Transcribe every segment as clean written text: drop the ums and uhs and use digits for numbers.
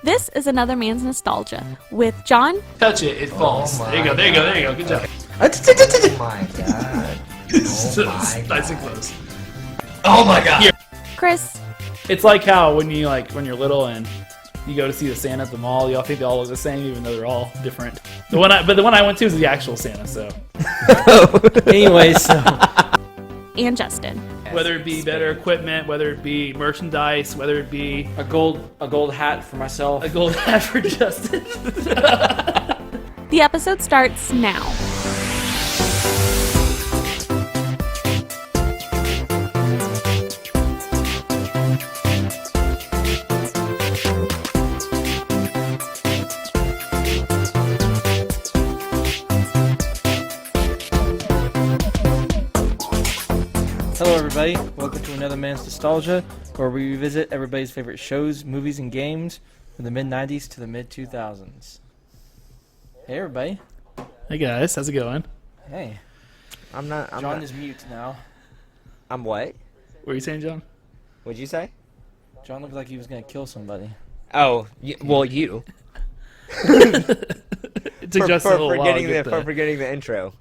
This is Another Man's Nostalgia with John. Touch it, it falls. Oh there you go, there you go, there you go. Good job. Oh my god. Oh my Nice and god. close. Oh my god. Here. Chris. It's like how when you're little and you go to see the Santa at the mall, you all think they all look the same, even though they're all different. The one I went to is the actual Santa. So, Anyway, so And Justin. whether it be better equipment, whether it be merchandise, whether it be a gold hat for myself. a gold hat for Justin. The episode starts now. Hello, everybody. Welcome to Another Man's Nostalgia, where we revisit everybody's favorite shows, movies, and games from the mid-90s to the mid-2000s. Hey, everybody. Hey guys, how's it going? Hey. I'm John is mute now. I'm what? What were you saying, John? What'd you say? John looked like he was going to kill somebody. Oh, well, you. It took Justin a little while to get for forgetting the intro.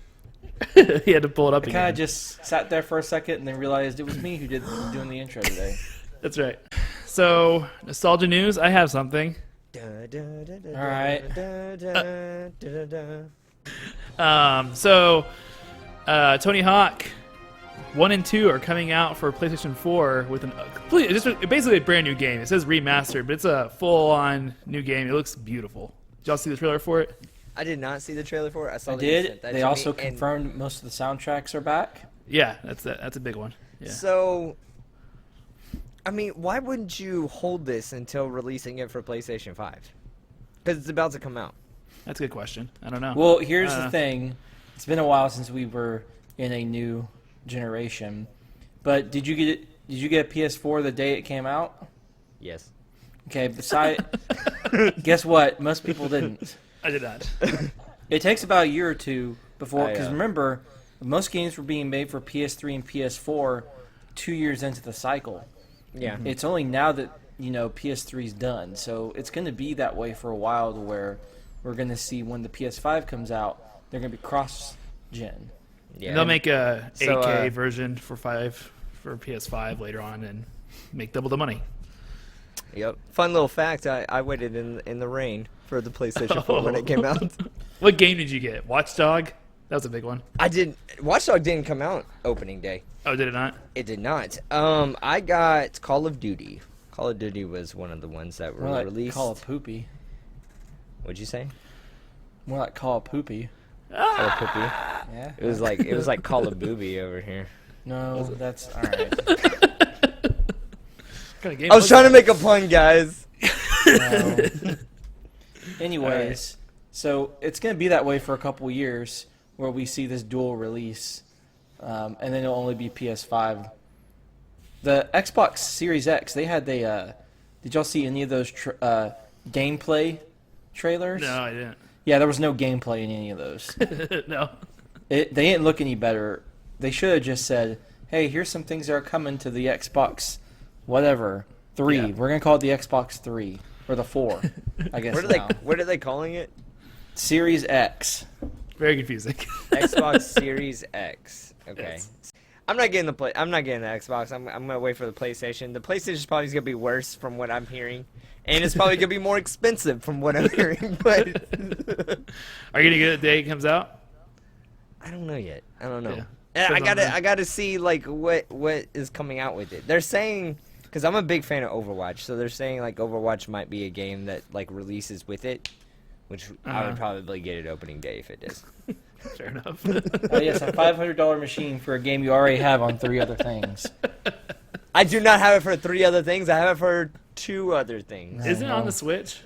he had to pull it up I kind again. of just sat there for a second and then realized it was me who did doing the intro today. That's right. So, nostalgia news. I have something. All right. Tony Hawk 1 and 2 are coming out for PlayStation 4 with basically a brand new game. It says remastered, but it's a full-on new game. It looks beautiful. Did y'all see the trailer for it? I did not see the trailer for it. I saw I that you did. sent that They to also me, and confirmed most of the soundtracks are back. Yeah, that's a big one. Yeah. So, I mean, why wouldn't you hold this until releasing it for PlayStation 5? Because it's about to come out. That's a good question. I don't know. Well, here's the thing. It's been a while since we were in a new generation. But did you get it? Did you get a PS4 the day it came out? Yes. Okay, guess what? Most people didn't. I did not. It takes about a year or two before, because I, remember, most games were being made for PS3 and PS4 2 years into the cycle. Yeah. It's only now that, PS3's done. So it's going to be that way for a while to where we're going to see when the PS5 comes out, they're going to be cross-gen. Yeah. And they'll make a So, 8K version for PS5 later on and make double the money. Yep. Fun little fact, I waited in the rain for the PlayStation 4 when it came out. What game did you get? Watch Dog? That was a big one. Watch Dogs didn't come out opening day. Oh, did it not? It did not. I got Call of Duty. Call of Duty was one of the ones that were More like released. Call of Poopy. What'd you say? More like Call of Poopy. Call of Poopy. Yeah. It was like Call of Booby over here. No, that's all right. What kind of game I was trying to make a pun, guys. No. Anyways, so it's going to be that way for a couple years where we see this dual release, and then it'll only be PS5. The Xbox Series X, they had did y'all see any of those gameplay trailers? No, I didn't. Yeah, there was no gameplay in any of those. No. They didn't look any better. They should have just said, hey, here's some things that are coming to the Xbox, whatever, 3. Yeah. We're going to call it the Xbox 3, or the 4, I guess now. What are they calling it? Series X. Very confusing. Xbox Series X. Okay. Yes. I'm not getting the Xbox. I'm gonna wait for the PlayStation. The PlayStation's probably gonna be worse from what I'm hearing, and it's probably gonna be more expensive from what I'm hearing. But Are you gonna get it the day it comes out? I don't know yet. I don't know. Yeah. And Depends on I gotta see like what is coming out with it. They're saying, because I'm a big fan of Overwatch, so they're saying like Overwatch might be a game that like releases with it, which I would probably get it opening day if it does. Fair enough. Oh, yes, a $500 machine for a game you already have on 3 other things. I do not have it for 3 other things. I have it for 2 other things. Isn't it on the Switch?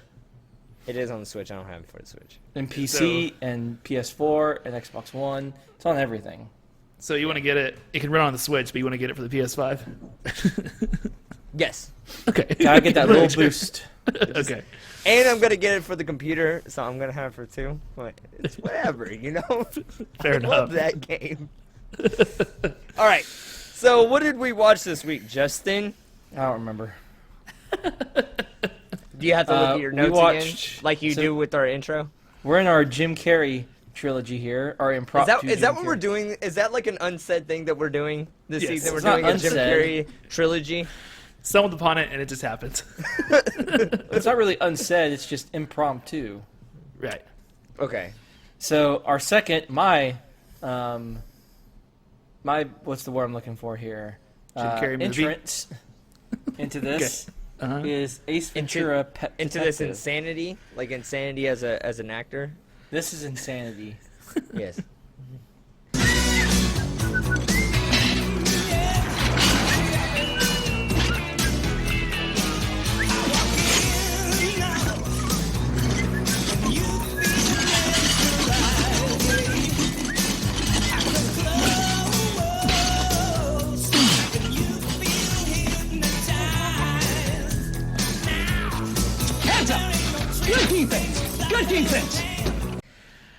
It is on the Switch. I don't have it for the Switch. And PC, and PS4, and Xbox One. It's on everything. So you want to get it? It can run on the Switch, but you want to get it for the PS5? Yes. Okay. Gotta get that little boost. Okay. And I'm gonna get it for the computer, so I'm gonna have it for 2. But it's whatever, you know. Fair I enough. love that game. All right. So what did we watch this week, Justin? I don't remember. Do you have to look at your we notes watched- again, like you so- do with our intro? We're in our Jim Carrey trilogy here, our impromptu. Is that Jim what we're Carrey. doing? Is that like an unsaid thing that we're doing this Yes. season? We're It's not doing a Jim unsaid. Carrey trilogy. Stumbled upon it and it just happened. It's not really unsaid. It's just impromptu. Right. Okay. So our second, my what's the word I'm looking for here? Jim Carrey movie? Entrance into this Uh-huh. is Ace Ventura Pet Into this Detective. insanity, like insanity as an actor. This is insanity. Yes. Good defense.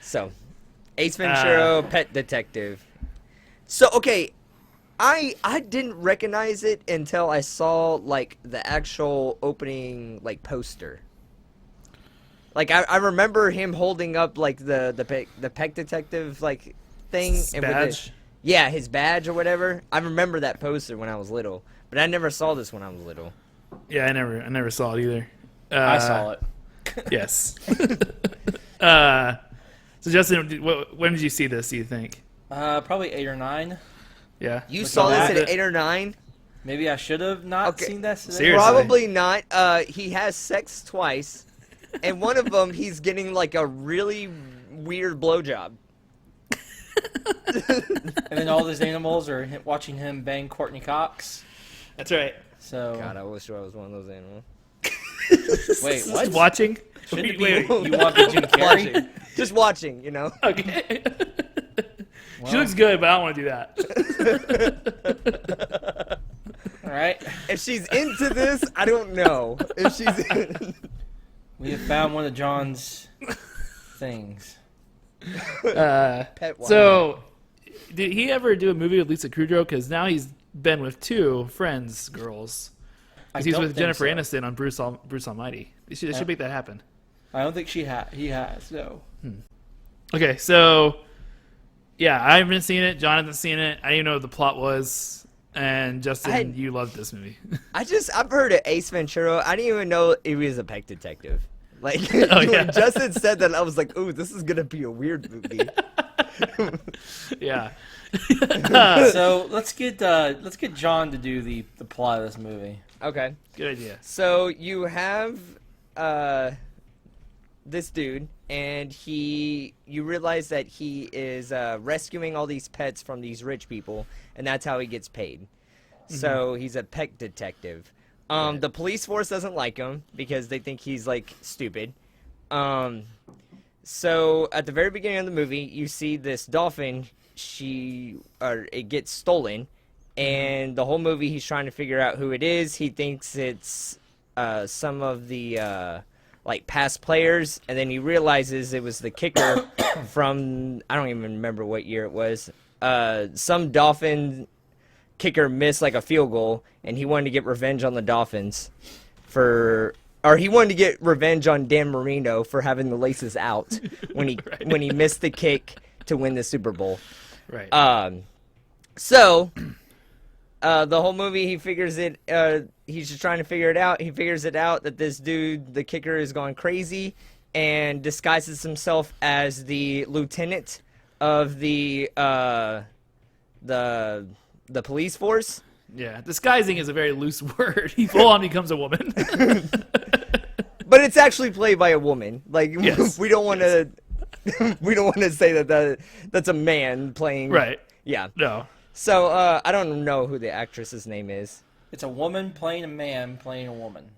So, Ace Ventura, Pet Detective. So, okay, I didn't recognize it until I saw like the actual opening like poster. Like I remember him holding up like the Pet Detective like thing His and with badge? yeah, his badge or whatever. I remember that poster when I was little, but I never saw this when I was little. Yeah, I never saw it either. I saw it. Yes. So Justin, when did you see this? Do you think? Probably 8 or 9. Yeah. You Look saw at this that. at 8 or 9? Maybe I should have not Okay. seen this. Seriously. Probably not. He has sex twice, and one of them he's getting like a really weird blowjob. And then all those animals are watching him bang Courtney Cox. That's right. So God, I wish I was one of those animals. wait, what? Just watching? Shouldn't it Wait, be wait. you want the Jim Carrey? Watching. Just watching, you know. Okay. Well. She looks good, but I don't want to do that. All right, If she's into this, I don't know. If she's we have found one of John's things. pet one. So, did he ever do a movie with Lisa Kudrow? Because now he's been with 2 Friends girls. I 'Cause he's don't with think Jennifer so. Aniston on Bruce Almighty. They should make that happen. I don't think he has. No. Okay, so yeah, I haven't seen it. John hasn't seen it. I didn't even know what the plot was. And Justin, you loved this movie. I've heard of Ace Ventura. I didn't even know he was a pet detective. Like Oh, yeah. when Justin said that, I was like, "Ooh, this is gonna be a weird movie." Yeah. Uh. So let's get John to do the plot of this movie. Okay. Good idea. So you have this dude, and you realize that he is rescuing all these pets from these rich people, and that's how he gets paid. So he's a pet detective. The police force doesn't like him because they think he's like stupid. So at the very beginning of the movie, you see this dolphin. It gets stolen. And the whole movie, he's trying to figure out who it is. He thinks it's some of the like past players, and then he realizes it was the kicker from I don't even remember what year it was. Some Dolphin kicker missed like a field goal, and he wanted to get revenge on the Dolphins or he wanted to get revenge on Dan Marino for having the laces out when he Right. when he missed the kick to win the Super Bowl. Right. So the whole movie, he figures it. He's just trying to figure it out. He figures it out that this dude, the kicker, is going crazy, and disguises himself as the lieutenant of the police force. Yeah. Disguising is a very loose word. He full on becomes a woman. But it's actually played by a woman. Like Yes. we don't want to. We don't want to say that's a man playing. Right. Yeah. No. So I don't know who the actress's name is. It's a woman playing a man playing a woman.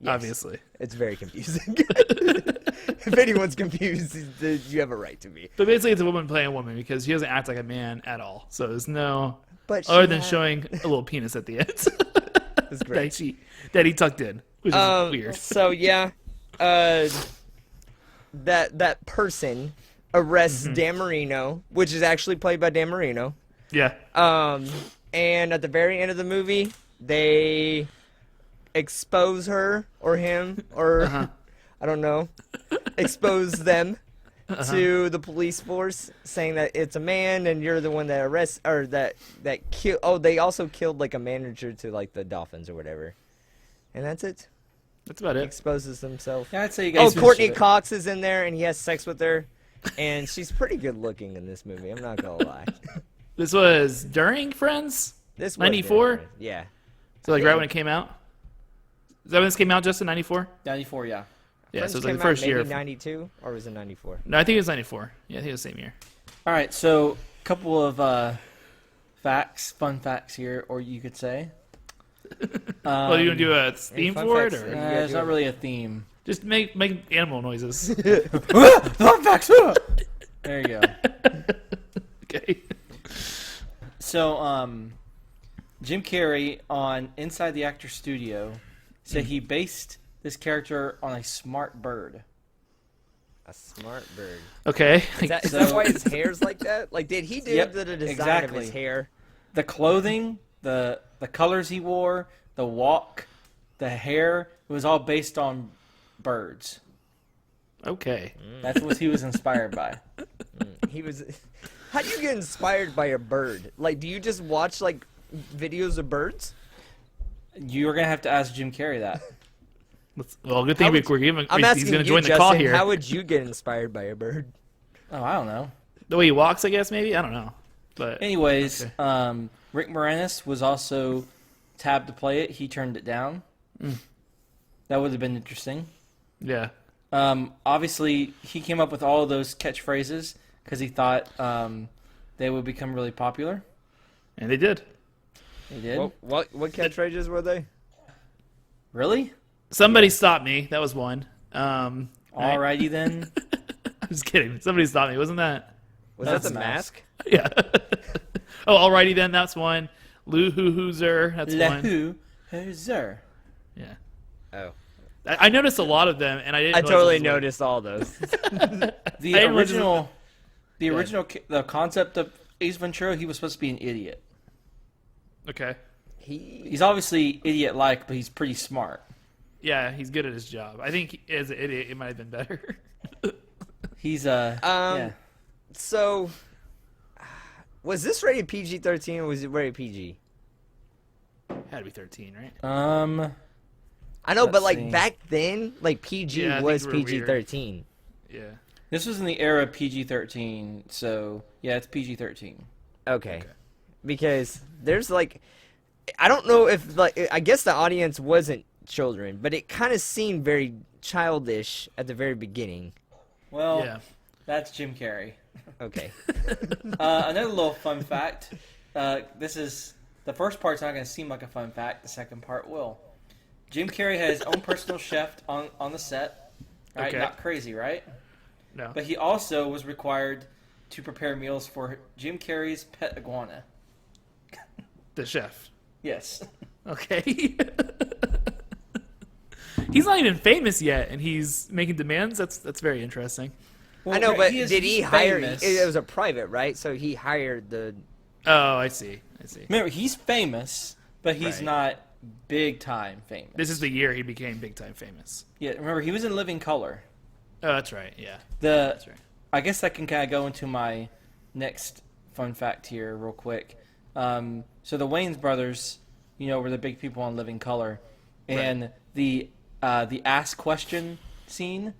Yes. Obviously. It's very confusing. If anyone's confused, you have a right to be. But basically, it's a woman playing a woman because she doesn't act like a man at all. So there's no But other she than had- showing a little penis at the end. That's great. that he tucked in, which is weird. So yeah, that person arrests Dan Marino, which is actually played by Dan Marino. Yeah. And at the very end of the movie, they expose her or him or I don't know, expose them to the police force, saying that it's a man and you're the one that arrests or that kill. Oh, they also killed like a manager to like the Dolphins or whatever, and that's it. That's about He it. exposes himself. Yeah, I'd say you Oh, guys. Courtney Cox is in there and he has sex with her, and she's pretty good looking in this movie. I'm not gonna lie. This was during Friends? This was 94? different. Yeah. So like right when it came out? Is that when this came out, Justin? 94? 94, yeah. Yeah, Friends so it was like came the first out year. maybe 92 or was it 94? No, I think it was 94. Yeah, I think it was the same year. All right, so a couple of fun facts here, or you could say. Well, are you going to do a theme fun for it? facts? Or? It's not really a theme. Just make animal noises. Fun facts. There you go. Okay. So, Jim Carrey on Inside the Actor Studio said he based this character on a smart bird. A smart bird. Okay. Is that why his hair's like that? Like, did he do Yep, the design of exactly. his hair? The clothing, the colors he wore, the walk, the hair, it was all based on birds. Okay. That's what he was inspired by. He was. How do you get inspired by a bird? Like, do you just watch like videos of birds? You're going to have to ask Jim Carrey that. Well, good thing we're giving. I'm He's asking going to you, join the Justin, call here. how would you get inspired by a bird? Oh, I don't know. The way he walks, I guess, maybe? I don't know. But Anyways, okay. Rick Moranis was also tabbed to play it. He turned it down. That would have been interesting. Yeah. Obviously, he came up with all of those catchphrases because he thought they would become really popular. And they did. He did. What catchphrases were they? Really? Somebody stopped me. That was one. Alrighty Right? then. I'm just kidding. Somebody stopped me. Wasn't that? Was That's that the a mask? Yeah. Oh, alrighty then. That's one. Lou Hoo Hoozer. That's one. Lahu Hoser. Yeah. Oh, I noticed a lot of them, and I didn't. I realize totally this was one. noticed all those. The I was- original, ahead. the concept of Ace Ventura, he was supposed to be an idiot. Okay. He's obviously idiot-like, but he's pretty smart. Yeah, he's good at his job. I think as an idiot, it might have been better. He's yeah. So, was this rated PG-13 or was it rated PG? Had to be 13, right? I know, but Let's like see. back then, like PG Yeah, was things were PG-13. Yeah. This was in the era of PG-13, so yeah, it's PG-13. Okay. Because there's like, I don't know if like, I guess the audience wasn't children, but it kind of seemed very childish at the very beginning. Well, Yeah. that's Jim Carrey. Okay. Another little fun fact. This is the first part's not going to seem like a fun fact. The second part will. Jim Carrey had his own personal chef on the set. Right? Okay. Not crazy, right? No. But he also was required to prepare meals for Jim Carrey's pet iguana. The chef. Yes. Okay. He's not even famous yet, and he's making demands. That's very interesting. I know, but he's did he hire? famous. It was a private, right? So he hired the. Oh, I see. Remember, he's famous, but he's Right. not big time famous. This is the year he became big time famous. Yeah, remember he was in Living Color. Oh, that's right. Yeah. The That's right. I guess that can kind of go into my next fun fact here, real quick. So the Wayans brothers, were the big people on Living Color, and the ask question scene.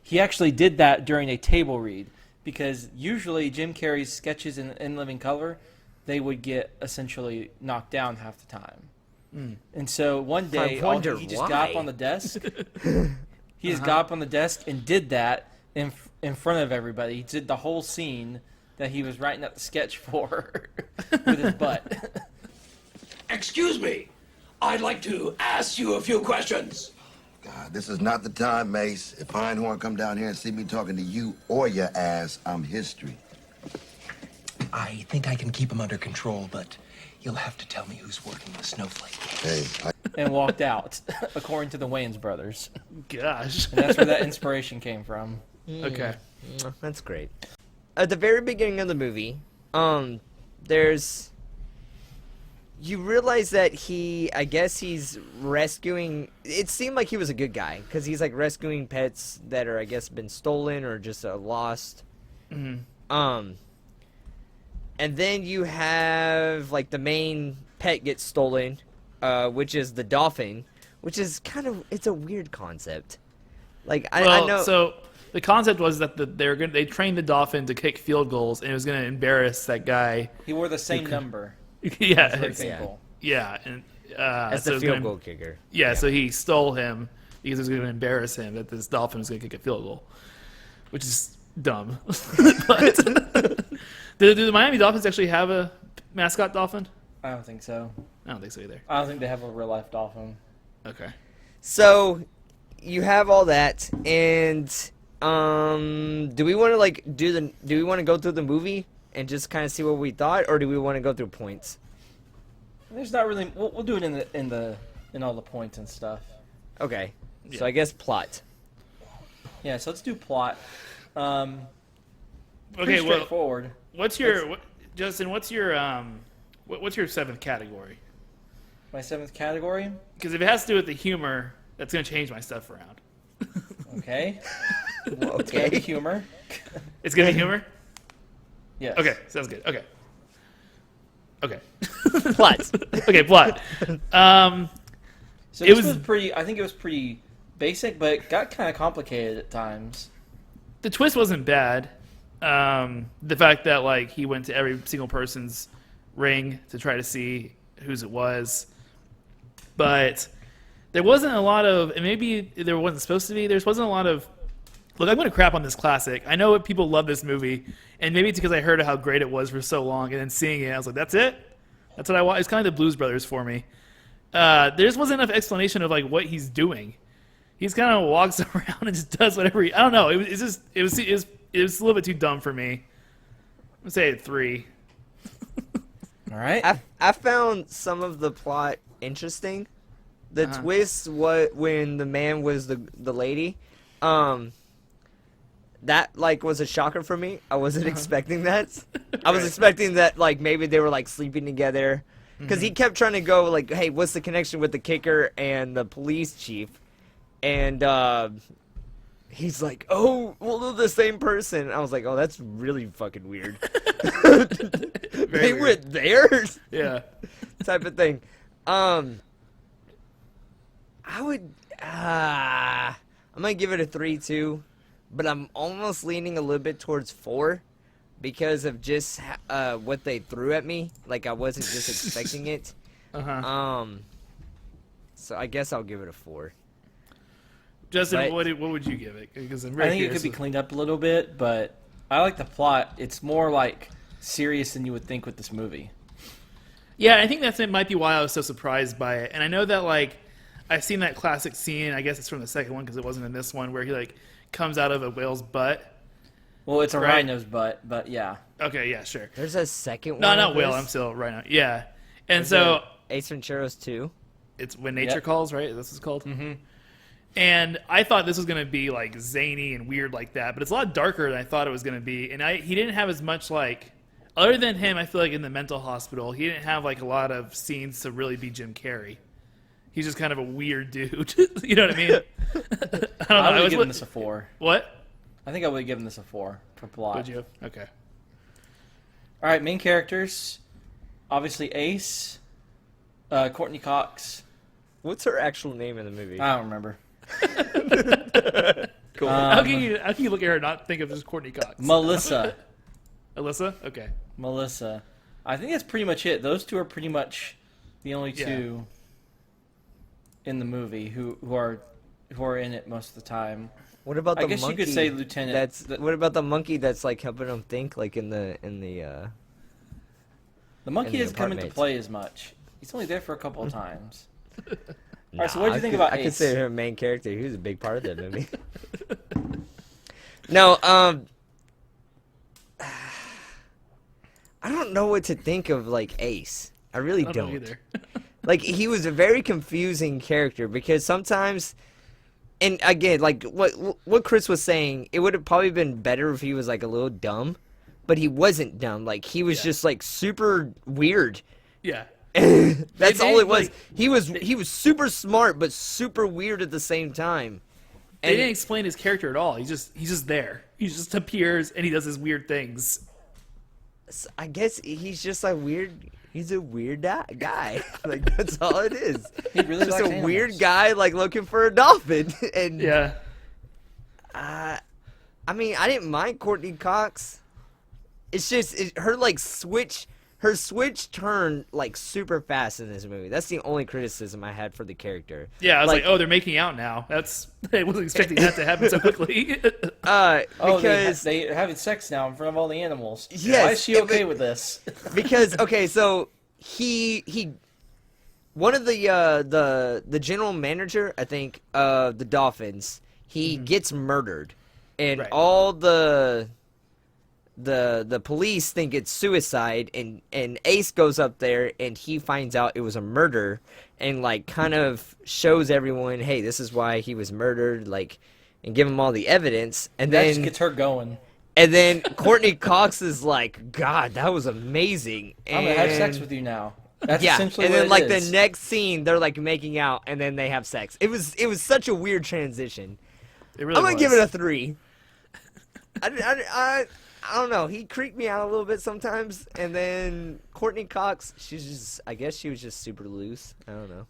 He actually did that during a table read because usually Jim Carrey's sketches in Living Color, they would get essentially knocked down half the time. And so one day, wonder he just got up why. on the desk. He just got up on the desk and did that in front of everybody. He did the whole scene that he was writing up the sketch for with his butt. Excuse me. I'd like to ask you a few questions. God, this is not the time, Mace. If Einhorn come down here and see me talking to you or your ass, I'm history. I think I can keep him under control, but you'll have to tell me who's working the snowflake. Hey, And walked out, according to the Wayans brothers. Gosh. And that's where that inspiration came from. Okay. That's great. At the very beginning of the movie, there's you realize that I guess he's rescuing. It seemed like he was a good guy because he's like rescuing pets that are, I guess, been stolen or just lost. Mhm. And then you have like the main pet gets stolen, which is the dolphin, which is it's a weird concept. Like I know. So the concept was that they trained the dolphin to kick field goals, and it was going to embarrass that guy. He wore the same number. Yeah, For example. yeah, and As so it the was field gonna- goal kicker. Yeah, so he stole him because it was going to embarrass him that this dolphin was going to kick a field goal, which is dumb. But do the Miami Dolphins actually have a mascot dolphin? I don't think so. I don't think so either. I don't think they have a real life dolphin. Okay. So you have all that, and do we want to do we want to go through the movie and just kind of see what we thought, or do we want to go through points? There's not really. We'll do it in all the points and stuff. Okay. Yeah. So I guess plot. Yeah. So let's do plot. Pretty Okay. Well, straightforward. Justin? What's your seventh category? My seventh category. Because if it has to do with the humor, that's going to change my stuff around. Okay. Okay. Humor. It's going to be humor? Yes. Okay, sounds good. Okay. Plot. Okay, plot. So It this was was- pretty. I think it was pretty basic, but it got kind of complicated at times. The twist wasn't bad. The fact that like he went to every single person's ring to try to see whose it was, but there wasn't a lot of, and maybe there wasn't supposed to be. There wasn't a lot of. Look, I'm going to crap on this classic. I know people love this movie, and maybe it's because I heard how great it was for so long, and then seeing it, I was like, "That's it. That's what I want." It's kind of the Blues Brothers for me. There just wasn't enough explanation of like what he's doing. He's kind of walks around and just does whatever I don't know. It was a little bit too dumb for me. I'm gonna say 3. All right. I found some of the plot interesting. The twist when the man was the lady. That like was a shocker for me. I wasn't expecting that. I was expecting that like maybe they were like sleeping together, because he kept trying to go like, hey, what's the connection with the kicker and the police chief? And he's like, oh, well, they're the same person. I was like, oh, that's really fucking weird. They weird. went there, Yeah. type of thing. I would. I'm gonna give it a 3 too, but I'm almost leaning a little bit towards 4 because of just what they threw at me. Like I wasn't just expecting it. So I guess I'll give it a 4. Justin, But- what would you give it? Because I'm I very think it curious. could be cleaned up a little bit, but I like the plot. It's more like serious than you would think with this movie. Yeah, I think it might be why I was so surprised by it. And I know that like I've seen that classic scene. I guess it's from the second one because it wasn't in this one, where he like comes out of a whale's butt. Well, it's a Right. rhino's butt, but yeah. Okay, yeah, sure. There's a second one. No, not of whale. this? I'm still right now. Yeah, and Is so it Ace Ventura's 2. it's When Nature Yep. Calls, right? That's what it's called. Mm-hmm. And I thought this was going to be like zany and weird like that, but it's a lot darker than I thought it was going to be. And he didn't have as much like, other than him, I feel like in the mental hospital, he didn't have like a lot of scenes to really be Jim Carrey. He's just kind of a weird dude. You know what I mean? I don't know. I would I have was given this a 4. What? I think I would have given this a 4 for plot. Would you? Okay. All right, main characters. Obviously, Ace, Courtney Cox. What's her actual name in the movie? I don't remember. Cool. How can you look at her and not think of just Courtney Cox? Melissa. Alyssa? Okay. Melissa. I think that's pretty much it. Those two are pretty much the only two in the movie who are in it most of the time. What about the I guess monkey? you could say Lieutenant. What about the monkey that's like helping him think, like in the The in monkey the doesn't come into apartment. play as much. He's only there for a couple of times. All right, so Nah, what do you think about I Ace? consider her main character. He was a big part of that movie. No, I don't know what to think of like Ace. I really I don't know either. Like he was a very confusing character because sometimes, and again, like what Chris was saying, it would have probably been better if he was like a little dumb, but he wasn't dumb. Like he was just like super weird. Yeah. That's all it was. like- He was super smart but super weird at the same time. They didn't explain his character at all. He's just there. He just appears and he does his weird things. I guess he's just a weird. He's a weird guy. Like that's all it is. He really Just likes a weird animals. guy like looking for a dolphin. And Yeah. I mean, I didn't mind Courtney Cox. It's just her switch turned like super fast in this movie. That's the only criticism I had for the character. Yeah, I was like, oh, they're making out now. I wasn't expecting that to happen so quickly. Because they're having sex now in front of all the animals. Yes, Why is she okay with this? because okay, so he one of the general manager, I think, of the Dolphins, he gets murdered, and Right. all the police think it's suicide, and Ace goes up there and he finds out it was a murder, and like kind of shows everyone, hey, this is why he was murdered, like, and give them all the evidence, and That then just gets her going. and then Courtney Cox is like, God, that was amazing. I'm gonna have sex with you now. That's Yeah, essentially and what then it like is. the next scene, they're like making out, and then they have sex. It was such a weird transition. It really I'm gonna was. give it a 3. I don't know. He creeped me out a little bit sometimes, and then Courtney Cox, I guess she was just super loose. I don't know.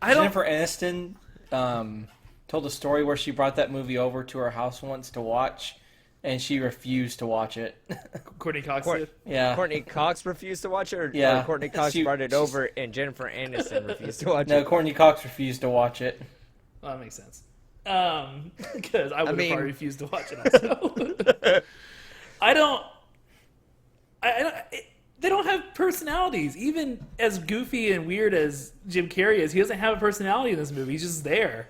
Jennifer Aniston told a story where she brought that movie over to her house once to watch, and she refused to watch it. Courtney Cox Court- did. Yeah. Courtey Cox refused to watch it, or Yeah. Courtney Cox brought it over, and Jennifer Aniston refused to watch No, it. Courtney Cox refused to watch it. Well, that makes sense. Because I would mean- have probably refused to watch it also. I don't. They don't have personalities. Even as goofy and weird as Jim Carrey is, he doesn't have a personality in this movie. He's just there.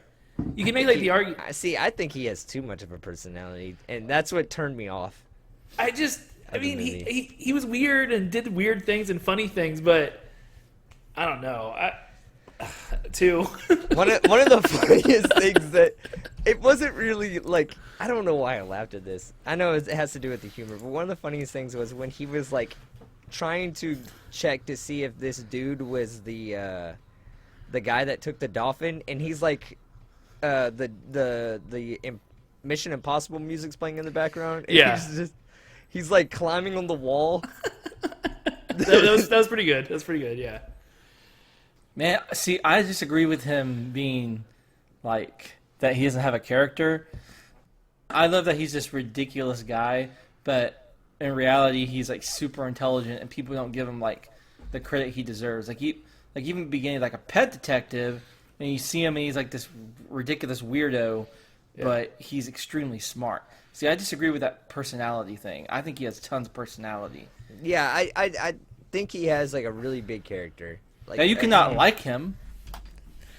You can make like the argument. I think he has too much of a personality, and that's what turned me off. I mean, he was weird and did weird things and funny things, but I don't know. Too. One of the funniest things that it wasn't really like, I don't know why I laughed at this. I know it has to do with the humor, but one of the funniest things was when he was like trying to check to see if this dude was the guy that took the dolphin, and he's like Mission Impossible music's playing in the background. And Yeah. he's like climbing on the wall. that was pretty good. That was pretty good. Yeah. Man, see, I disagree with him being like that he doesn't have a character. I love that he's this ridiculous guy, but in reality, he's like super intelligent, and people don't give him like the credit he deserves. Like even beginning like a Pet Detective, and you see him, and he's like this ridiculous weirdo, but he's extremely smart. See, I disagree with that personality thing. I think he has tons of personality. Yeah, I think he has like a really big character. Like, Now you cannot like him,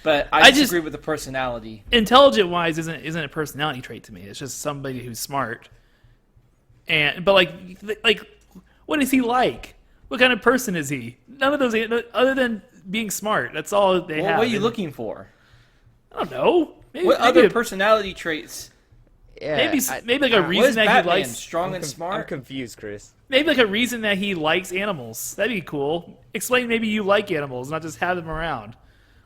but I I just- disagree with the personality. Intelligent wise isn't a personality trait to me. It's just somebody who's smart. But like, what is he like? What kind of person is he? None of those, other than being smart. That's all they Well, have. what are you looking for? I don't know. Maybe, What maybe other a- personality traits? Yeah, maybe like a What reason is that Batman? he likes. Strong and I'm smart? confused, Chris. Maybe like a reason that he likes animals. That'd be cool. Explain maybe you like animals, not just have them around.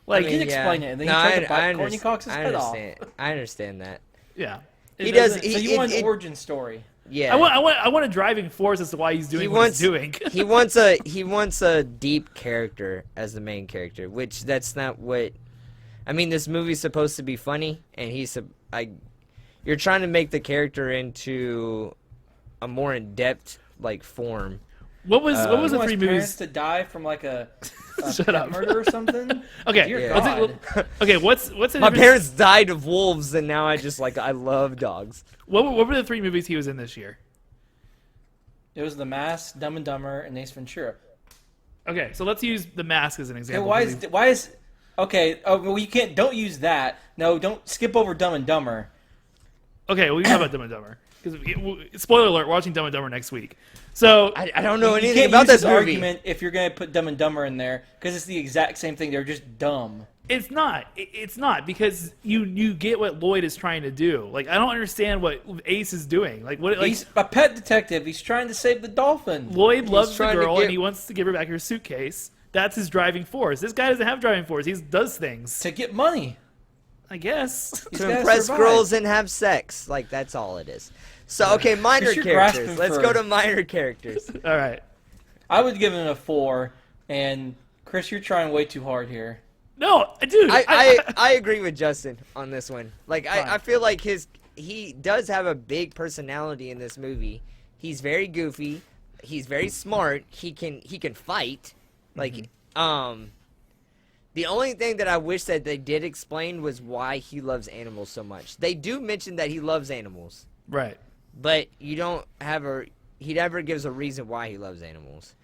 Like, I mean, explain it, and then he tried to bite Courtney Cox's head off. I understand that. yeah. He It does. doesn't- So you want an origin story? Yeah. I want a driving force as to why he's doing what he's doing. he wants a deep character as the main character, which that's not what. I mean, this movie's supposed to be funny, and you're trying to make the character into a more in-depth like form. What was You the want three his parents movies? to die from like a Shut pet up. murder or something? Okay, Dear let's- God. okay. What's the My difference- parents died of wolves, and now I love dogs. What were the three movies he was in this year? It was The Mask, Dumb and Dumber, and Ace Ventura. Okay, so let's use The Mask as an Okay, example. why is okay? Oh, well, you can't. Don't use that. No, don't skip over Dumb and Dumber. Okay, we can talk about Dumb and Dumber. Because spoiler alert, we're watching Dumb and Dumber next week. So I don't know You anything can't about use this this movie. argument if you're going to put Dumb and Dumber in there because it's the exact same thing. They're just dumb. It's not. It's not because you get what Lloyd is trying to do. Like I don't understand what Ace is doing. Like what? Like He's a pet detective. He's trying to save the dolphin. Lloyd loves the trying to girl get- and he wants to give her back her suitcase. That's his driving force. This guy doesn't have driving force. He does things. To get money. I guess. He's To gotta impress survive. girls and have sex. Like, that's all it is. So, okay, minor You're characters. grasping Let's for- go to minor characters. All right. I would give him a 4. And Chris, you're trying way too hard here. No, dude. I agree with Justin on this one. Like, Fine. I feel like he does have a big personality in this movie. He's very goofy. He's very smart. He can fight. Like, the only thing that I wish that they did explain was why he loves animals so much. They do mention that he loves animals, right. but you don't have he never gives a reason why he loves animals.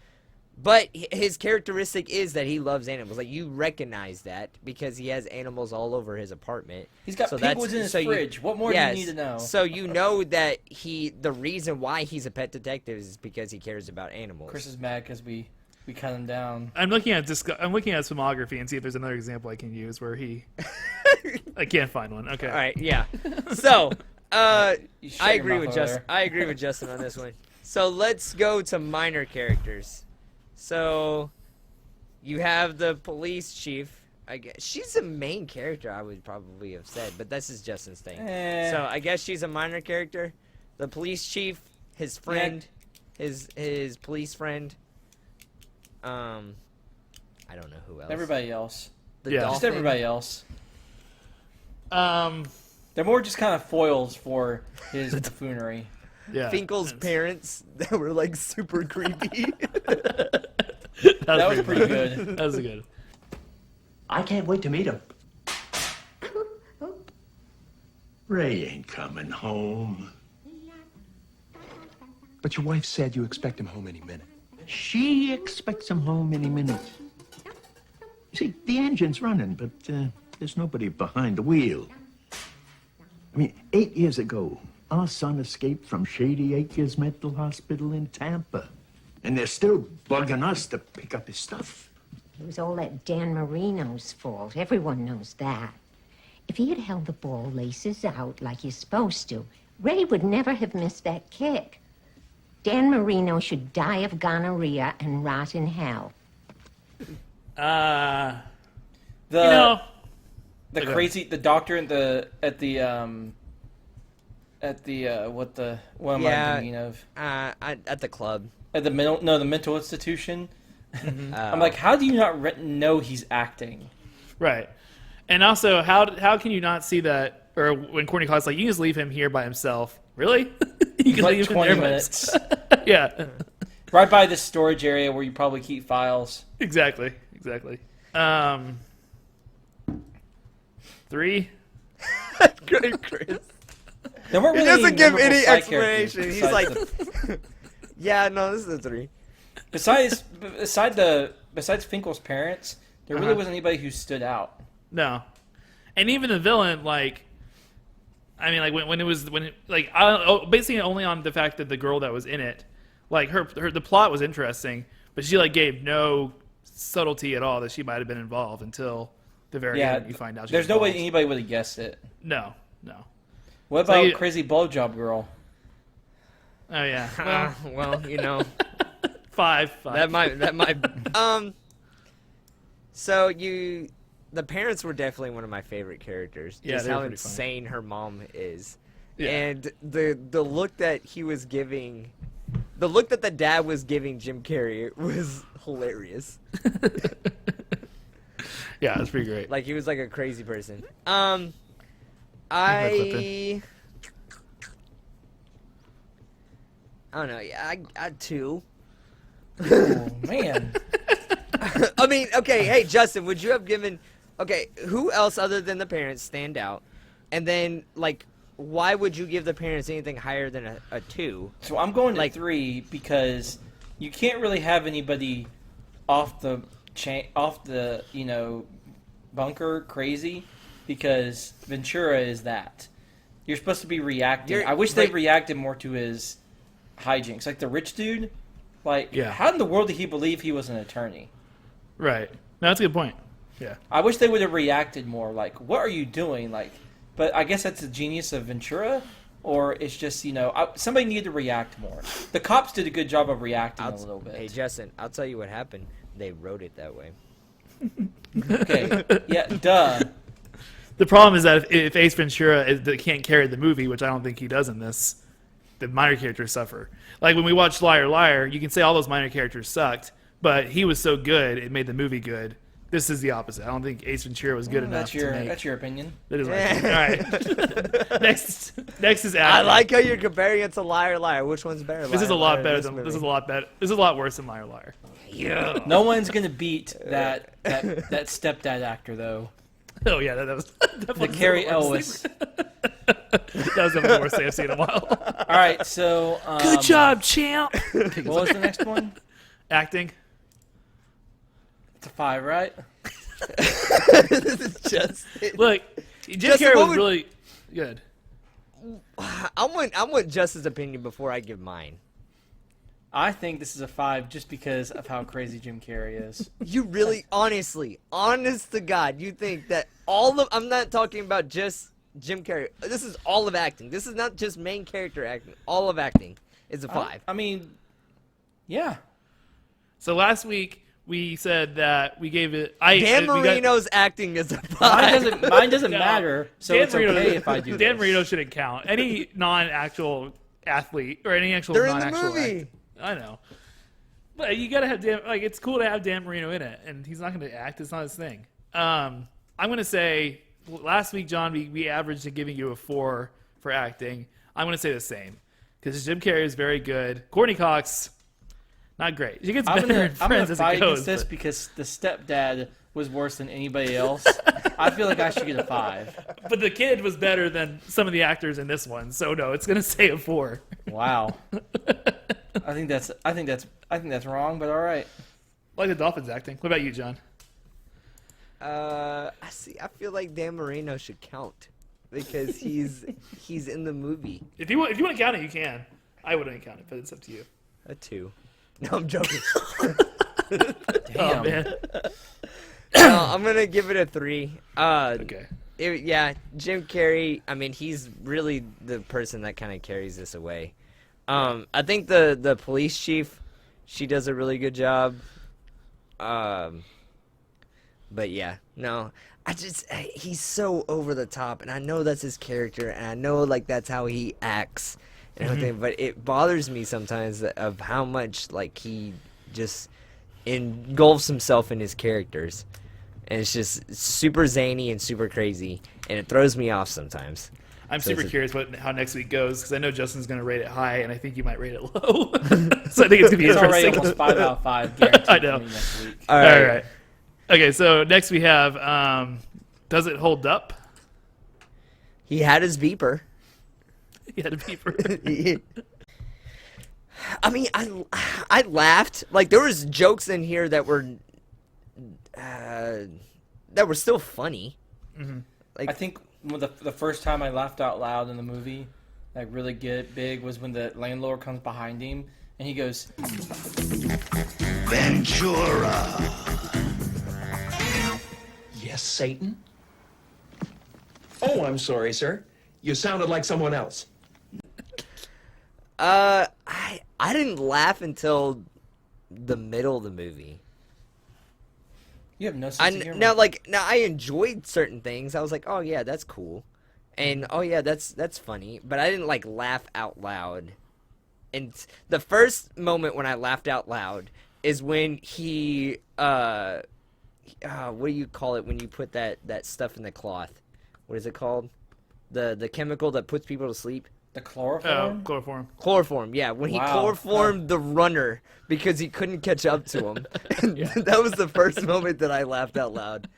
But his characteristic is that he loves animals. Like, you recognize that because he has animals all over his apartment. He's got penguins in his fridge. What more do you need to know? So you know that the reason why he's a pet detective is because he cares about animals. Chris is mad because we cut him down. I'm looking at filmography and see if there's another example I can use where he. I can't find one. Okay. All right, yeah. So, You shut I your agree mouth with over Justin. there. I agree with Justin on this one. So let's go to minor characters. So, you have the police chief. I guess she's the main character. I would probably have said, but this is Justin's thing. So I guess she's a minor character. The police chief, his friend, his police friend. I don't know who else. Everybody else. The Yeah. Just dolphin. everybody else. Um. They're more just kind of foils for his buffoonery. Yeah. Finkel's parents that were like super creepy. That was pretty good. That was good. I can't wait to meet him. Ray ain't coming home. But your wife said you expect him home any minute. She expects him home any minute. See, the engine's running, but there's nobody behind the wheel. I mean, 8 years ago, our son escaped from Shady Acres Mental Hospital in Tampa. And they're still bugging us to pick up his stuff. It was all that Dan Marino's fault. Everyone knows that. If he had held the ball laces out like he's supposed to, Ray would never have missed that kick. Dan Marino should die of gonorrhea and rot in hell. The Okay. crazy, the doctor at the what am I thinking of? At the club. At the mental institution. I'm like, how do you not know he's acting? Right. And also, how can you not see that? Or when Courtney Cox like, you can just leave him here by himself. Really? You can Like leave him 20 there by minutes. himself. Yeah. Right by the storage area where you probably keep files. Exactly. 3. Good, Chris. There weren't He really doesn't give memorable any side characters explanation. He's like, besides yeah, no, this is a 3. besides Finkel's parents, there really wasn't anybody who stood out. No. And even the villain, like, I mean, like basically only on the fact that the girl that was in it, like the plot was interesting, but she like gave no subtlety at all that she might have been involved until the very end. You find out there's she's no way involved. anybody would have guessed it. No. What So about you- crazy blowjob girl? Oh yeah. Well, you know, 5. that might. So the parents were definitely one of my favorite characters. Yeah, Just they were how pretty funny. insane her mom is, Yeah. and the look that he was giving, the look that the dad was giving Jim Carrey was hilarious. Yeah, it's pretty great. Like he was like a crazy person. clip I don't know. Yeah, I 2. Oh man. I mean, okay, hey Justin, would you have given? Okay, who else other than the parents stand out? And then, like, why would you give the parents anything higher than a 2? So I'm going to Like- 3 because you can't really have anybody off the bunker crazy because Ventura is that. You're supposed to be reacting. I wish they reacted more to his hijinks. Like the rich dude, like Yeah. how in the world did he believe he was an attorney? Right. No, that's a good point. Yeah. I wish they would have reacted more. Like, what are you doing? Like, but I guess that's the genius of Ventura, or it's just somebody needed to react more. The cops did a good job of reacting a little bit. Hey Justin, I'll tell you what happened. They wrote it that way. Okay, yeah, duh. The problem is that if Ace Ventura can't carry the movie, which I don't think he does in this, the minor characters suffer. Like when we watched Liar Liar, you can say all those minor characters sucked, but he was so good, it made the movie good. This is the opposite. I don't think Ace Ventura was good enough to make... That's your opinion. That is my opinion. All right. Next is acting. I like how you're comparing it to Liar Liar. Which one's better? This is a Liar, lot Liar, better this than... movie? This is a lot better. This is a lot worse than Liar Liar. Yeah. No one's gonna beat that stepdad actor though. Oh yeah, that was The definitely Carrie the worst. Elwes. That was definitely the worst thing I've seen in a while. All right, so Good job, champ. What was the next one? Acting. It's a 5, right? Just Look, Jim Justin, Carrey what was would- really good. I want Justin's opinion before I give mine. I think this is a 5 just because of how crazy Jim Carrey is. You really, honestly, honest to God, you think that I'm not talking about just Jim Carrey. This is all of acting. This is not just main character acting. All of acting is a 5. I mean, yeah. So last week we said that we gave it. Dan we got- Marino's acting is a 5. Mine doesn't No. matter, so Dan it's Marino, okay if I do Dan this. Marino shouldn't count. Any non-actual athlete or any actual They're in the non-actual movie. actor. I know. But you gotta have it's cool to have Dan Marino in it, and he's not gonna act. It's not his thing. I'm gonna say last week, John, we averaged at giving you a 4 for acting. I'm gonna say the same because Jim Carrey is very good. Courtney Cox, not great. She gets better in I'm gonna Friends as fight it goes. against this but- because the stepdad was worse than anybody else. I feel like I should get a 5. But the kid was better than some of the actors in this one, so no, it's gonna say a 4. Wow. I think that's wrong, but all right. Like the Dolphins acting. What about you, John? I feel like Dan Marino should count because he's in the movie. If you want to count it, you can. I wouldn't count it, but it's up to you. A 2. No, I'm joking. Damn. Oh man. No, I'm gonna give it a 3. Okay. Jim Carrey. I mean, he's really the person that kind of carries this away. I think the police chief, she does a really good job. But yeah, no, he's so over the top, and I know that's his character, and I know like that's how he acts and everything. But it bothers me sometimes of how much like he just engulfs himself in his characters, and it's just super zany and super crazy, and it throws me off sometimes. I'm So super it's a- curious how next week goes because I know Justin's going to rate it high, and I think you might rate it low. So I think it's going to be It's already interesting. almost 5 out of 5 guaranteed I know. for me next week. All All right. right. Okay, so next we have Does It Hold Up? He had his beeper. He had a beeper. I mean, I laughed. Like there was jokes in here that were still funny. Like I think the first time I laughed out loud in the movie, like really get big, was when the landlord comes behind him and he goes, Ventura. Yes, Satan? Oh, I'm sorry, sir. You sounded like someone else. I didn't laugh until the middle of the movie. "You have no sense of humor." Now I enjoyed certain things. I was like, oh yeah, that's cool, and oh yeah, that's funny. But I didn't like laugh out loud. And the first moment when I laughed out loud is when he what do you call it when you put that stuff in the cloth? What is it called? The chemical that puts people to sleep. The chloroform. Chloroform. Chloroform, yeah. When he Wow. chloroformed the runner because he couldn't catch up to him. That was the first moment that I laughed out loud.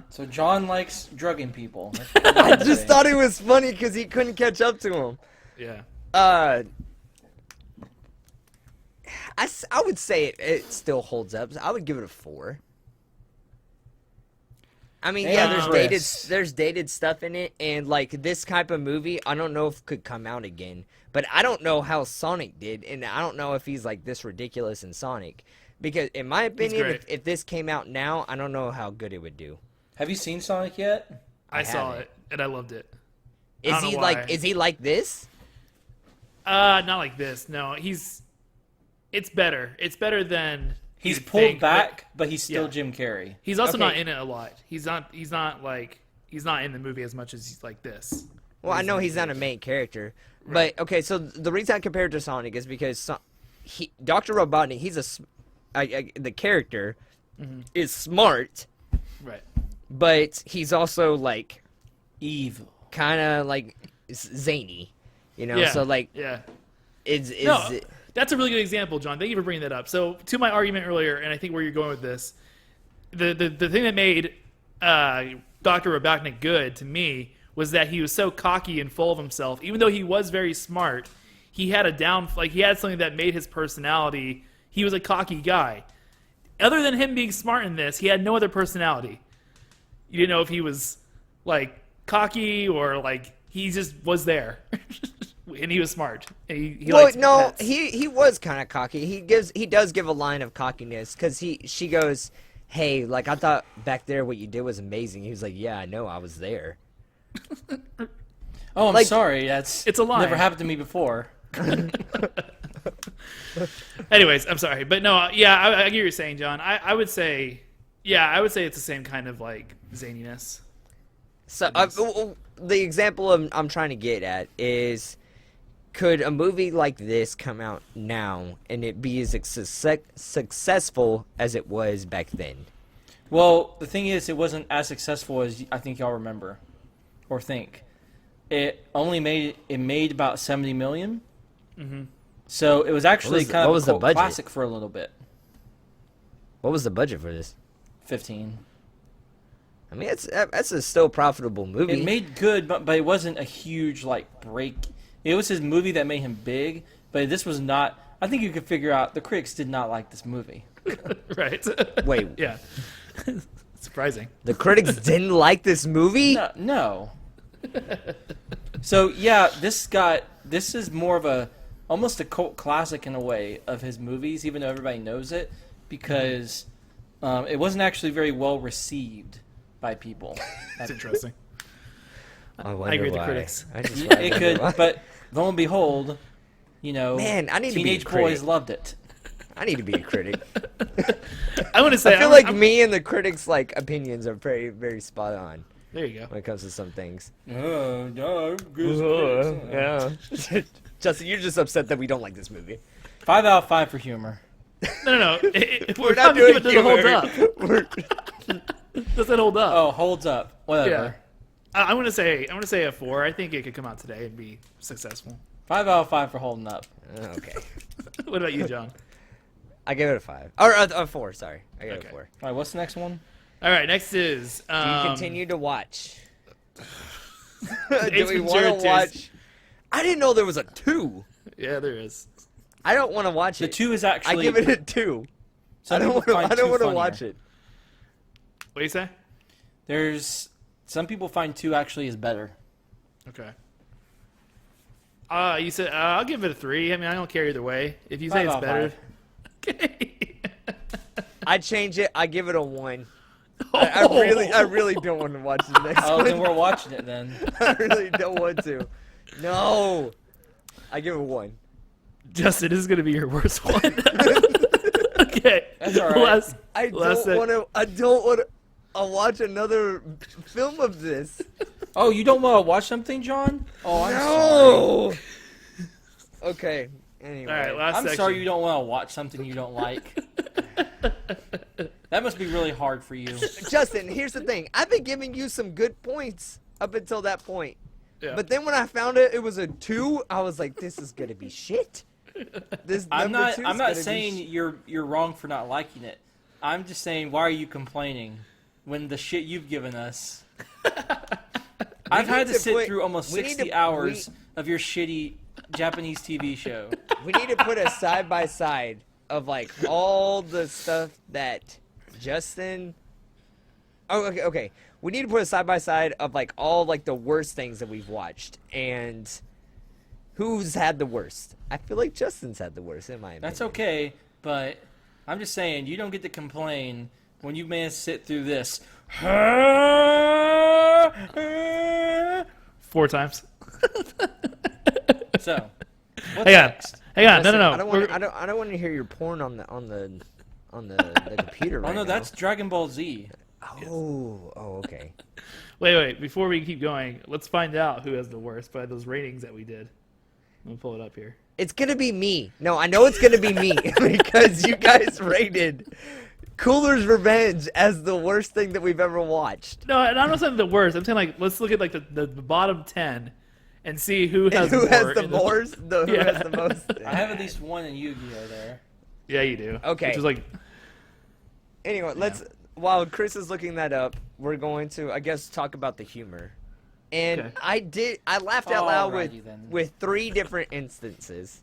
So John likes drugging people. I just thought it was funny because he couldn't catch up to him. Yeah. I would say it still holds up. I would give it a 4. I mean, yeah, there's dated stuff in it, and like this type of movie, I don't know if it could come out again. But I don't know how Sonic did, and I don't know if he's like this ridiculous in Sonic. Because in my opinion, great. if this came out now, I don't know how good it would do. Have you seen Sonic yet? I saw haven't. it and I loved it. Is don't he know like? why. Is he like this? Not like this. No, it's better. It's better than He's you'd pulled think, back, but he's still yeah. Jim Carrey. He's also not Okay. in it a lot. He's not in the movie as much as he's like this. Well, I know he's not a main character, but okay. So the reason I compared to Sonic is because Dr. Robotnik, the character is smart, Right. but he's also like Evil. kind of like zany, you know. Yeah. So like, Yeah. is No, that's a really good example, John. Thank you for bringing that up. So to my argument earlier, and I think where you're going with this, the thing that made Dr. Robotnik good to me was that he was so cocky and full of himself. Even though he was very smart, he had he had something that made his personality. He was a cocky guy. Other than him being smart in this, he had no other personality. You didn't know if he was like cocky or like he just was there. And he was smart. And he well, liked no, pets. he was kind of cocky. He does give a line of cockiness because she goes, "Hey, like I thought back there what you did was amazing." He was like, "Yeah, I know, I was there." Oh, I'm Like, sorry. it's a lie. Never happened to me before. Anyways, I'm sorry, but no, yeah, I get what you're saying, John. I would say, it's the same kind of like zaniness. So the example I'm trying to get at is, could a movie like this come out now and it be as successful as it was back then? Well, the thing is, it wasn't as successful as I think y'all remember or think. It made about 70 million. Mm-hmm. So it was actually kind what of was a the cult budget? classic for a little bit. What was the budget for this? 15. I mean, that's a still profitable movie. It made good, but it wasn't a huge like break. It was his movie that made him big, but this was not. I think you could figure out the critics did not like this movie. Right? Wait, Yeah. Surprising. the critics didn't like this movie? No. So yeah, this is more of almost a cult classic in a way of his movies, even though everybody knows it, because it wasn't actually very well received by people. That's interesting. I I agree with the critics. It could, but lo and behold, Man, I need to be a teenage critic. boys loved it. I need to be a critic. I want to say, I feel like me and the critics' like opinions are very, very spot on There you go. when it comes to some things. Oh, no, good. Yeah. Justin, you're just upset that we don't like this movie. 5 out of 5 for humor. No. We're not doing it doesn't hold humor. up. Doesn't hold up. Oh, holds up. Whatever. Yeah. I want to say a 4. I think it could come out today and be successful. 5 out of 5 for holding up. Okay. What about you, John? I gave it a 5. Or a 4, sorry. I gave it Okay. a 4. All right, what's the next one? All right, next is Do you continue to watch? Ace Do we want Ventura to 2. watch? I didn't know there was a 2. Yeah, there is. I don't want to watch The it. 2 is I actually. give it a 2. I don't want to watch it. What do you say? There's some people find 2 actually is better. Okay. You said I'll give it a 3. I mean, I don't care either way. If you say 5 it's out of better, 5. okay. I change it. I give it a 1. I really don't want to watch the next Oh, one. then we're watching it then. I really don't want to. No. I give it a 1. Justin, this is gonna be your worst one. Okay. That's all right. I don't want to watch another film of this. Oh, you don't want to watch something, John? Oh, I'm sorry. No. Okay. Anyway. All right, last I'm section. sorry you don't want to watch something you don't like. That must be really hard for you. Justin, here's the thing. I've been giving you some good points up until that point. Yeah. But then when I found it was a 2, I was like, this is gonna be shit. This I'm number not. 2 is I'm gonna not be saying you're wrong for not liking it. I'm just saying, why are you complaining when the shit you've given us? I've had to sit through almost 60 hours of your shitty Japanese TV show. We need to put a side by side of like all the stuff that Justin. Oh, okay. We need to put a side by side of like all like the worst things that we've watched and who's had the worst. I feel like Justin's had the worst in my opinion. That's okay, but I'm just saying, you don't get to complain when you manage to sit through this. 4 times. So, what's Hang on. next? Hang on. Listen, No. I don't want to hear your porn on the computer right Oh no, now. that's Dragon Ball Z. Oh, okay. Wait. Before we keep going, let's find out who has the worst by those ratings that we did. Let me pull it up here. It's gonna be me. No, I know it's gonna be me because you guys rated Cooler's Revenge as the worst thing that we've ever watched. No, and I'm not saying the worst. I'm saying like let's look at like the bottom 10 and see who has And who more has the in most? Who Yeah. has the most? I have at least one in Yu-Gi-Oh there. Yeah, you do. Okay. Which is like Anyway, while Chris is looking that up, we're going to, I guess, talk about the humor. And Okay. I laughed out loud Alrighty then. with 3 different instances.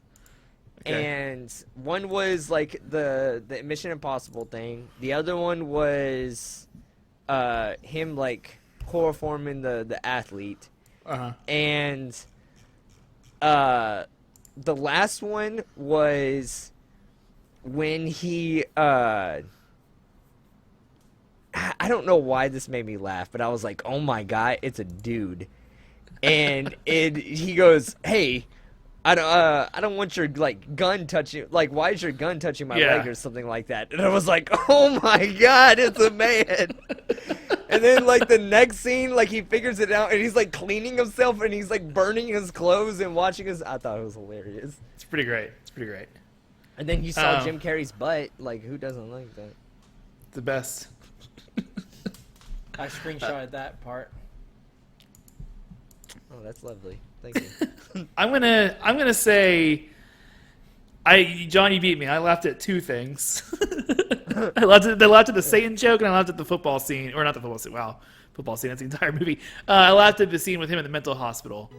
Okay. And one was like the Mission Impossible thing. The other one was him like chloroforming the athlete. uh-huh. And the last one was when he I don't know why this made me laugh, but I was like, "Oh my god, it's a dude," and he goes, "Hey, I don't want your like gun touching. Like, why is your gun touching my leg or something like that?" And I was like, "Oh my god, it's a man!" And then like the next scene, like he figures it out, and he's like cleaning himself, and he's like burning his clothes and watching his. I thought it was hilarious. It's pretty great. And then you saw Jim Carrey's butt. Like, who doesn't like that? It's the best. I screenshotted that part. Oh, that's lovely. Thank you. I'm gonna say, John, you beat me. I laughed at 2 things. I laughed at the Satan joke, and I laughed at the football scene, or not the football scene. Wow, football scene. That's the entire movie. I laughed at the scene with him in the mental hospital.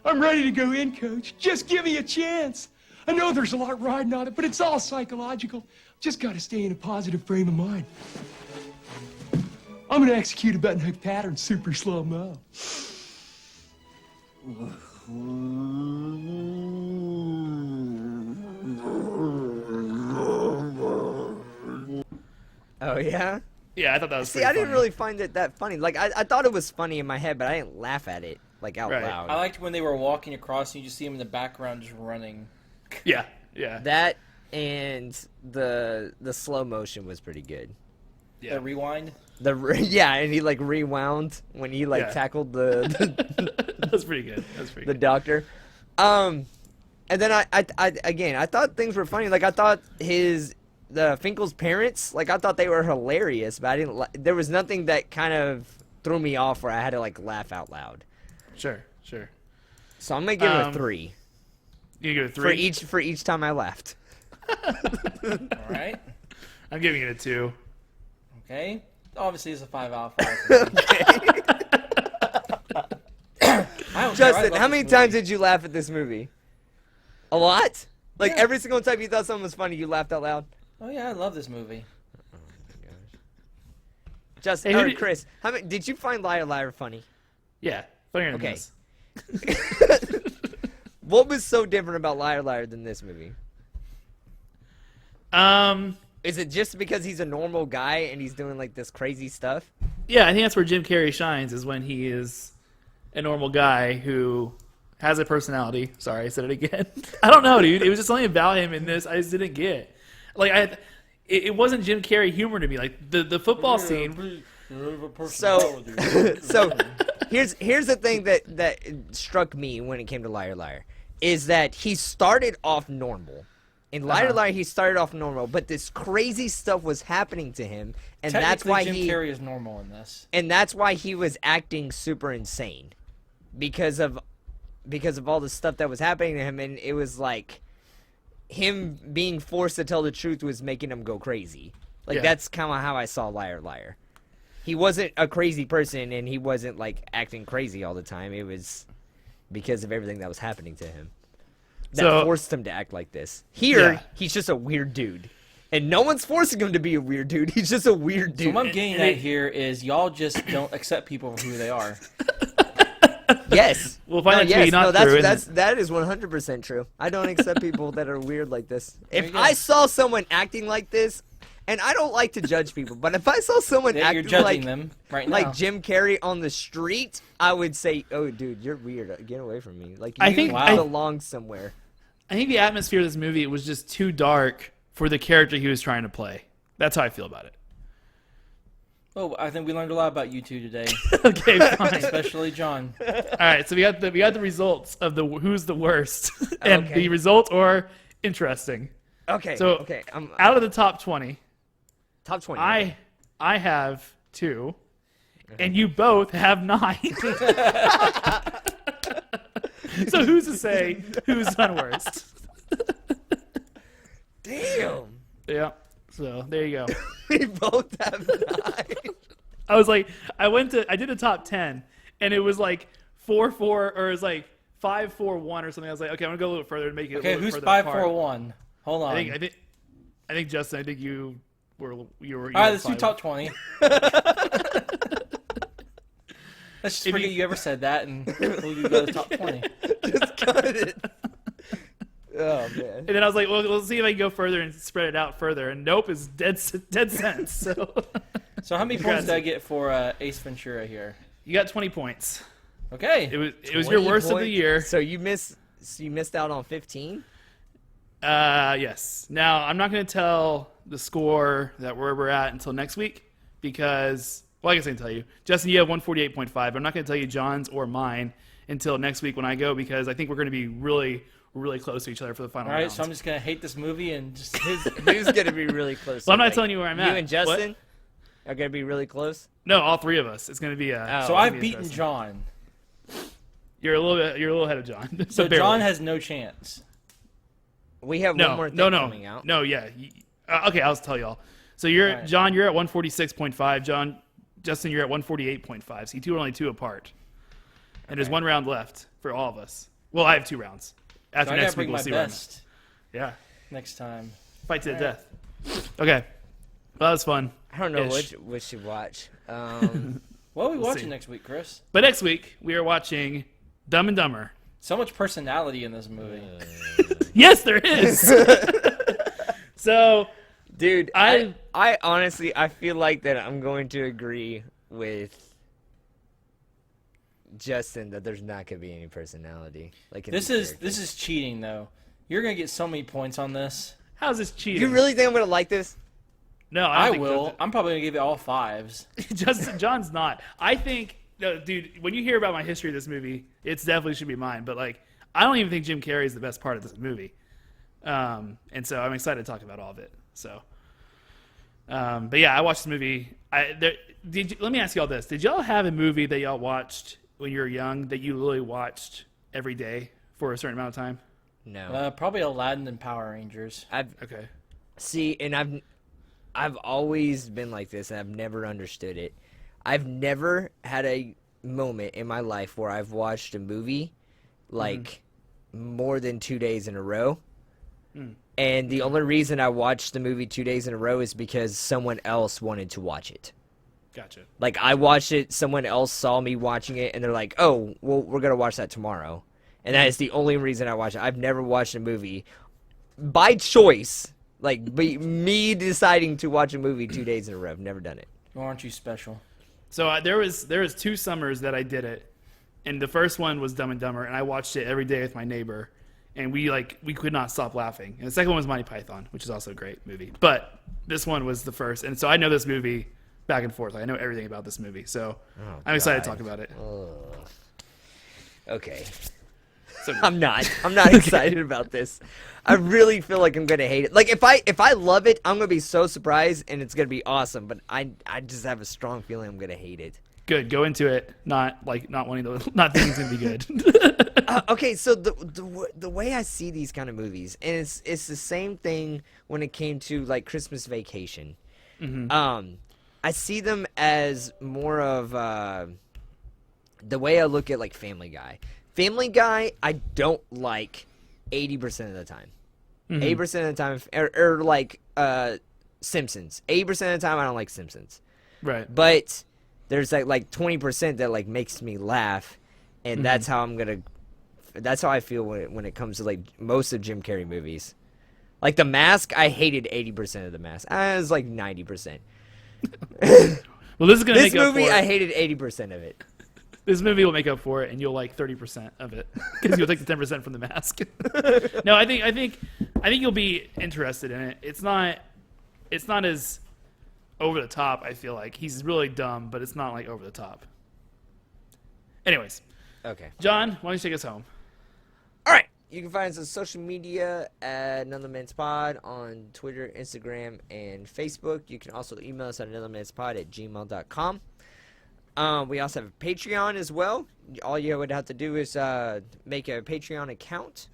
I'm ready to go in, Coach. Just give me a chance. I know there's a lot riding on it, but it's all psychological. Just got to stay in a positive frame of mind. I'm going to execute a button hook pattern super slow-mo. Oh yeah. Yeah, I thought that was See, pretty I didn't funny. really find it that funny. Like, I thought it was funny in my head, but I didn't laugh at it like out Right. loud. I liked when they were walking across and you just see him in the background just running. Yeah. That and the slow motion was pretty good. Yeah. The rewind. Yeah, and he like rewound when he like Yeah. tackled the That was pretty good. the doctor. And then I thought things were funny. Like I thought the Finkel's parents, like I thought they were hilarious, but I didn't. There was nothing that kind of threw me off where I had to like laugh out loud. Sure. So I'm gonna give it a 3 You give it a 3 for each time I laughed. All right. I'm giving it a 2. Okay. Obviously, it's a 5 out of 5. I don't care. I Justin, love how this many movie. times did you laugh at this movie? A lot? Like Yeah. every single time you thought something was funny, you laughed out loud? Oh yeah, I love this movie. Justin, Hey, who or did- Chris, did you find Liar Liar funny? Yeah. Funnier than Okay. this. What was so different about Liar Liar than this movie? Is it just because he's a normal guy and he's doing like this crazy stuff? Yeah, I think that's where Jim Carrey shines, is when he is a normal guy who has a personality. Sorry, I said it again. I don't know, dude. It was just something about him in this I just didn't get. Like, it wasn't Jim Carrey humor to me. Like, the football scene. So, here's the thing that struck me when it came to Liar Liar, is that he started off normal. In Liar Liar, he started off normal, but this crazy stuff was happening to him, and that's why Jim Carrey is normal in this. and that's why he was acting super insane, because of all the stuff that was happening to him, and it was like him being forced to tell the truth was making him go crazy. Like Yeah. that's kind of how I saw Liar Liar. He wasn't a crazy person, and he wasn't like acting crazy all the time. It was because of everything that was happening to him that So- forced him to act like this. Here, Yeah. he's just a weird dude. And no one's forcing him to be a weird dude. He's just a weird So dude. what I'm getting at here is y'all just don't accept people for who they are. Yes. We'll find that to yes, be not no, true. that is 100% true. I don't accept people that are weird like this. you If go. I saw someone acting like this, and I don't like to judge people, but if I saw someone Yeah, you're acting judging like them right now. like Jim Carrey on the street, I would say, "Oh, dude, you're weird. Get away from me." Like you I think- belong somewhere. I think the atmosphere of this movie was just too dark for the character he was trying to play. That's how I feel about it. Oh, I think we learned a lot about you two today, Okay, fine. especially John. All right, so we got the results of the who's the worst, and Okay. the results are interesting. Okay. So okay. I'm out of the top 20, top 20. I have 2, and you both have 9. So who's to say who's done worst? Damn. Yeah. So there you go. We both have 9. I was like, I did a top 10, and it was like 4-4, or it was like 5-4-1 or something. I was like, okay, I'm gonna go a little further and make it. Okay, a little who's further 5-4-1? Hold on. I think Justin. I think you were. All right, let's do 5. top 20. Let's just forget you ever said that, and we'll go to top 20. Just cut it. Oh man. And then I was like, well, we'll see if I can go further and spread it out further. And nope, is dead sense. So So how many points did I get for Ace Ventura here? you got 20 points. Okay. It was your 20 worst of the points? year. So you missed out on 15. Yes. Now I'm not going to tell the score that where we're at until next week because, well, I guess I can tell you. Justin, you have 148.5. I'm not going to tell you John's or mine until next week when I go because I think we're going to be really, really close to each other for the final All right, round. so I'm just going to hate this movie and just... Who's gonna be really close? Well, I'm not Like, telling you where I'm at. You and Justin What? are gonna be really close. No, all 3 of us. It's going to be Oh. So it'll I've be beaten interesting. John. You're a little ahead of John. So Barely. John has no chance. We have no, one more thing no, coming out. no, yeah. Okay, I'll tell y'all. So you're All right. John. You're at 146.5. Justin, you're at 148.5. So you two are only 2 apart. And there's 1 round left for all of us. Well, I have 2 rounds. So After I next gotta bring week, we'll my see where I'm at. best Yeah, next time. fight to the death. Okay, well, that was fun. I don't know Ish. which to watch. What are we watching see. next week, Chris? But next week we are watching Dumb and Dumber. So much personality in this movie. Yes, there is. So, Dude, I- I honestly I feel like that I'm going to agree with Justin that there's not gonna be any personality. Like in This these is characters. cheating, though. You're going to get so many points on this. how's this cheating? You really think I'm gonna like this? No, I don't think will. I'm probably going to give it all 5s. Justin John's not. I think, no, dude, when you hear about my history of this movie, it's definitely should be mine. But like, I don't even think Jim Carrey is the best part of this movie, and so I'm excited to talk about all of it. So, but yeah, I watched this movie. Let me ask y'all this: did y'all have a movie that y'all watched when you were young that you really watched every day for a certain amount of time? No. Probably Aladdin and Power Rangers. Okay. See, and I've always been like this, and I've never understood it. I've never had a moment in my life where I've watched a movie like more than 2 days in a row. And the only reason I watched the movie 2 days in a row is because someone else wanted to watch it. Gotcha. Like, I watched it, someone else saw me watching it, and they're like, oh, well, we're going to watch that tomorrow. And that is the only reason I watch it. I've never watched a movie by choice, like me deciding to watch a movie 2 days in a row. I've never done it. Or aren't you special? So there was 2 summers that I did it, and the first one was Dumb and Dumber, and I watched it every day with my neighbor, and we could not stop laughing. And the second one was Monty Python, which is also a great movie, but this one was the first, and so I know this movie back and forth. Like, I know everything about this movie, so I'm excited to talk about it. Okay. So I'm not excited about this. I really feel like I'm gonna hate it. Like if I love it, I'm gonna be so surprised and it's gonna be awesome. But I just have a strong feeling I'm gonna hate it. good. Go into it, not wanting to, not thinking it's gonna be good. Okay, so the way I see these kind of movies, and it's the same thing when it came to like Christmas Vacation. I see them as more of the way I look at like Family Guy. Family Guy, I don't like 80% of the time. 80% of the time, or like Simpsons. 80% of the time, I don't like Simpsons. Right. But there's like 20% that like makes me laugh, and that's how that's how I feel when it comes to like most of Jim Carrey movies. Like The Mask, I hated 80% of The Mask. I was like 90%. Well, this is gonna This make up movie, for it. I hated 80% of it. This movie will make up for it, and you'll like 30% of it because you'll take the 10% from The Mask. No, I think you'll be interested in it. It's not as over the top. I feel like he's really dumb, but it's not like over the top. Anyways, Okay. John, why don't you take us home? All right. You can find us on social media at Another Man's Pod on Twitter, Instagram, and Facebook. You can also email us at anothermanspod@gmail.com. We also have a Patreon as well. All you would have to do is make a Patreon account,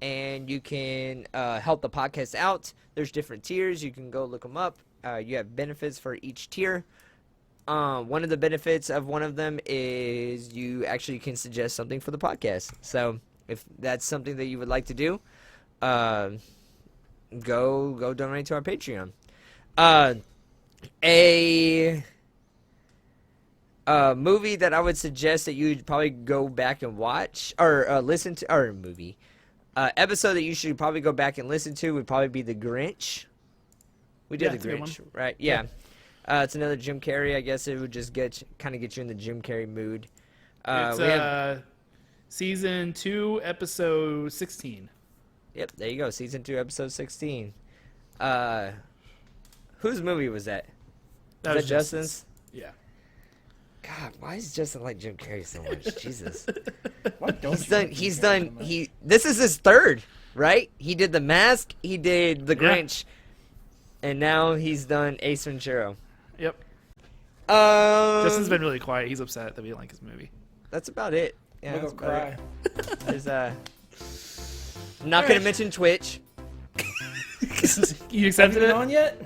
and you can help the podcast out. There's different tiers. You can go look them up. You have benefits for each tier. One of the benefits of one of them is you actually can suggest something for the podcast. So if that's something that you would like to do, go donate to our Patreon. A movie that I would suggest that you'd probably go back and watch or listen to, or movie episode that you should probably go back and listen to would probably be The Grinch. We did Yeah, The it's a good Grinch, one. right? Yeah. It's another Jim Carrey. I guess it would just get you in the Jim Carrey mood. It's We have, season 2, episode 16. yep, there you go. Season 2, episode 16. Whose movie was that? That Was was that Justin's? Yeah. God, why is Justin like Jim Carrey so much? Jesus. Why don't He's you done. like He's Jim Carrey done. so much? This is his third, right? He did The Mask. He did The Yeah. Grinch, and now he's done Ace Ventura. Yep. Um, Justin's been really quiet. He's upset that we didn't like his movie. That's about it. Yeah, I'm that's gonna about cry. it. There's I'm not gonna mention Twitch. You Have accepted you it? been on yet?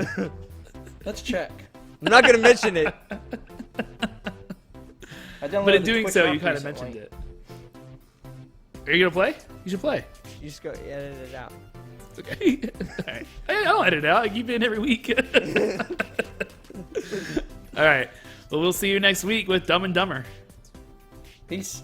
Let's check. I'm not gonna mention it. I downloaded But in the doing Twitch so, app you kind of recently. mentioned it. Are you gonna play? You should play. You just go edit it out. It's okay. All right. I'll edit it out. I keep it in every week. All right. Well, we'll see you next week with Dumb and Dumber. Peace.